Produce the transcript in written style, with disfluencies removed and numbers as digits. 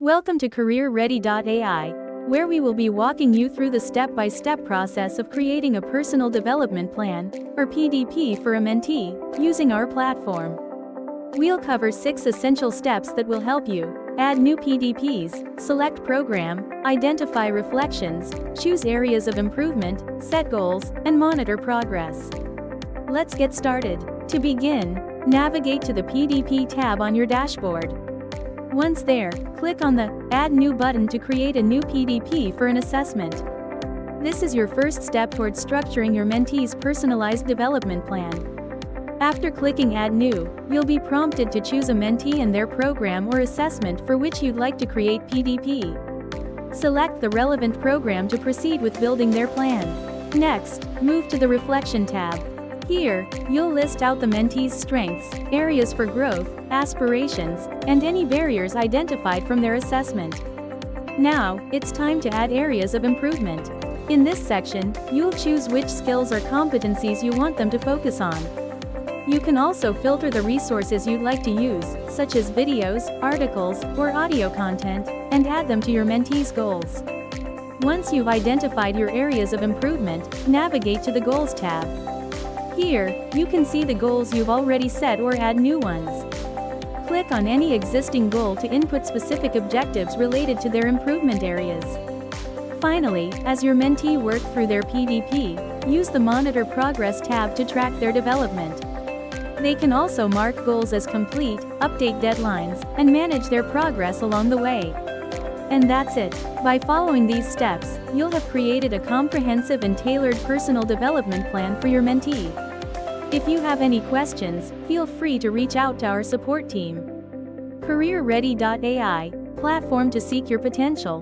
Welcome to CareerReady.ai, where we will be walking you through the step-by-step process of creating a personal development plan, or PDP, for a mentee, using our platform. We'll cover 6 essential steps that will help you add new PDPs, select program, identify reflections, choose areas of improvement, set goals, and monitor progress. Let's get started. To begin, navigate to the PDP tab on your dashboard. Once there, click on the Add New button to create a new PDP for an assessment. This is your first step towards structuring your mentee's personalized development plan. After clicking Add New, you'll be prompted to choose a mentee and their program or assessment for which you'd like to create PDP. Select the relevant program to proceed with building their plan. Next, move to the Reflection tab. Here, you'll list out the mentee's strengths, areas for growth, aspirations, and any barriers identified from their assessment. Now, it's time to add areas of improvement. In this section, you'll choose which skills or competencies you want them to focus on. You can also filter the resources you'd like to use, such as videos, articles, or audio content, and add them to your mentee's goals. Once you've identified your areas of improvement, navigate to the Goals tab. Here, you can see the goals you've already set or add new ones. Click on any existing goal to input specific objectives related to their improvement areas. Finally, as your mentee work through their PDP, use the Monitor Progress tab to track their development. They can also mark goals as complete, update deadlines, and manage their progress along the way. And that's it. By following these steps, you'll have created a comprehensive and tailored personal development plan for your mentee. If you have any questions, feel free to reach out to our support team. CareerReady.ai, platform to seek your potential.